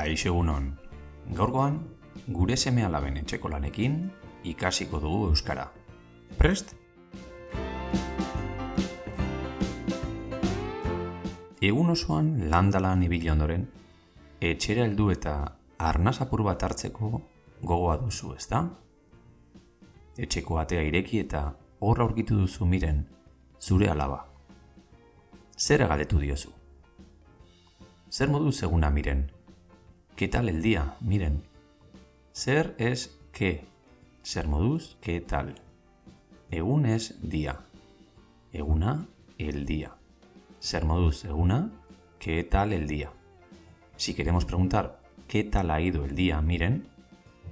Kaixo egunon. Gaurkoan, gure seme-alaben etxeko lanekin ikasiko dugu euskara. Prest? Egun osoan landalan ibili ondoren, etxera heldu eta arnas apur bat hartzeko gogoa duzu, ezta? Etxeko atea ireki eta hor aurkitu duzu Miren, zure alaba. Zer galdetu diozu? Zer moduz eguna Miren? ¿Qué tal el día, Miren? Ser es qué. Ser moduz, ¿qué tal? Egun es día. Eguna, el día. Ser moduz, eguna, ¿qué tal el día? Si queremos preguntar ¿qué tal ha ido el día, Miren?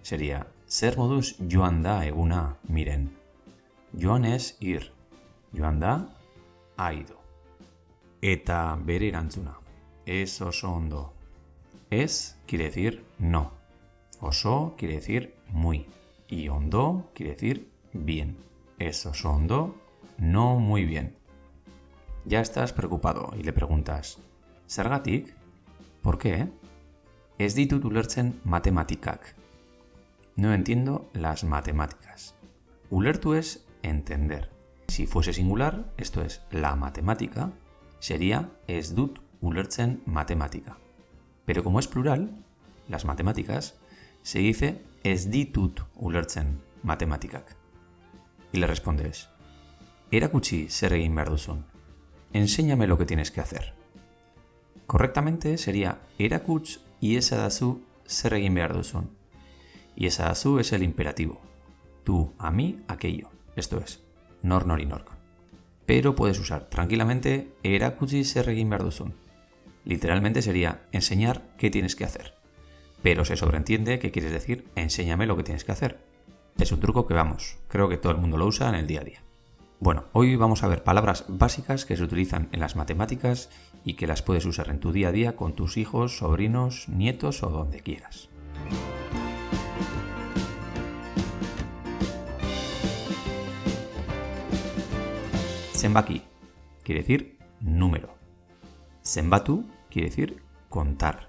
Sería ser moduz joan da eguna, Miren. Joan es ir. Joan da, ha ido. Eta bere erantzuna. Ez oso ondo. Es quiere decir no. Oso quiere decir muy. Y ondo quiere decir bien. Es oso ondo, no muy bien. Ya estás preocupado y le preguntas, ¿zergatik? ¿Por qué? Ez ditut ulertzen matematikak. No entiendo las matemáticas. Ulertu es entender. Si fuese singular, esto es la matemática, sería ez dut ulertzen matematika. Pero como es plural, las matemáticas, se dice ez ditut ulertzen matematikak. Y le respondes, erakutsi zer egin behar duzun. Enséñame lo que tienes que hacer. Correctamente sería erakuts iezadazu zer egin behar duzun. Iezadazu es el imperativo. Tú, a mí, aquello. Esto es, nor nori nork. Pero puedes usar tranquilamente erakutsi zer egin behar duzun. Literalmente sería enseñar qué tienes que hacer. Pero se sobreentiende que quieres decir enséñame lo que tienes que hacer. Es un truco que creo que todo el mundo lo usa en el día a día. Bueno, hoy vamos a ver palabras básicas que se utilizan en las matemáticas y que las puedes usar en tu día a día con tus hijos, sobrinos, nietos o donde quieras. Zenbaki quiere decir número. Zenbatu quiere decir contar.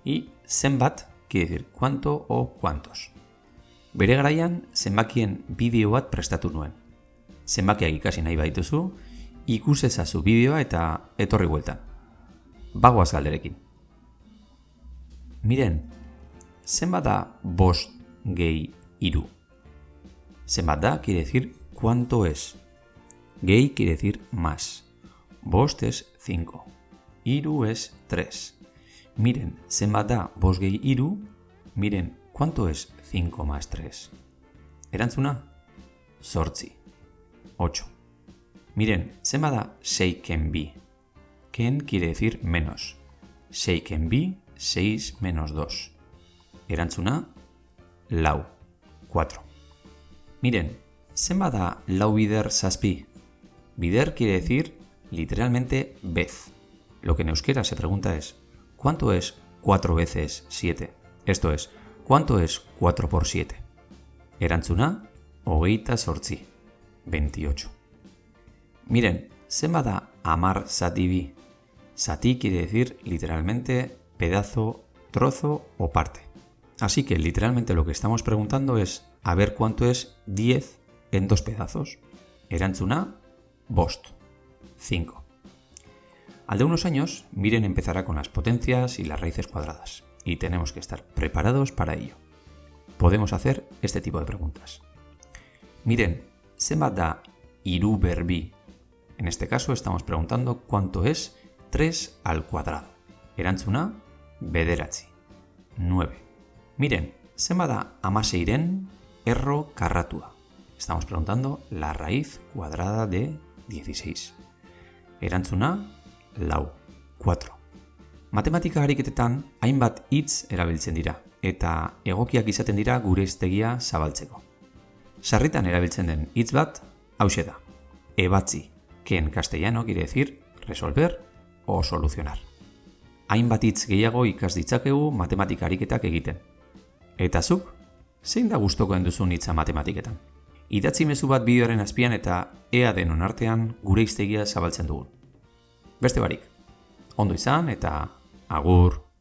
Y zenbat quiere decir cuánto o cuántos. Bere garaian zenbakien bideo bat prestatu nuen. Zenbakiak ikasi nahi baituzu, ikus ezazu bideoa eta etorri bueltan. Bagoaz galderekin. Miren, zenbat da bost gehi hiru? Zenbat da quiere decir cuánto es. Gehi quiere decir más. Bost es 5. Hiru es 3. Miren, zenbat da bost gehi hiru? Miren, ¿cuánto es 5 más 3? Erantzuna? 8. 8. Miren, zenbat da 6 ken bi? Ken quiere decir menos. 6 ken bi, 6 menos 2. Erantzuna? 4. Miren, zenbat da lau bider zazpi? Bider quiere decir literalmente vez. Lo que en euskera se pregunta es ¿cuánto es 4 veces 7? Esto es, ¿cuánto es 4 por 7? Erantzuna, 28. 28. Miren, zenbat da hamar zati bi? Zati quiere decir literalmente pedazo, trozo o parte. Así que literalmente lo que estamos preguntando es a ver cuánto es 10 en 2 pedazos. Erantzuna, bost. 5. Al de unos años, Miren empezará con las potencias y las raíces cuadradas, y tenemos que estar preparados para ello. Podemos hacer este tipo de preguntas. Miren, zenbat da hiru ber bi? En este caso estamos preguntando cuánto es 3 al cuadrado. Erantzuna, bederatzi. 9. Miren, zenbat da hamaseiren erro karratua? Estamos preguntando la raíz cuadrada de 16. Erantzuna, 4. Matematika ariketetan hainbat hitz erabiltzen dira eta egokiak izaten dira gure hiztegia zabaltzeko. Sarritan erabiltzen den hitz bat hauxe da. Ebatzi, que en castellano quiere decir resolver o solucionar. Hainbat hitz gehiago ikas ditzakegu matematika ariketak egiten. Eta zuk, zein da gustokoen duzun hitza matematiketan? Idatzi mezu bat bideoaren azpian eta ea denon artean gure hiztegia zabaltzen dugun. Beste barik, ondo izan eta agur!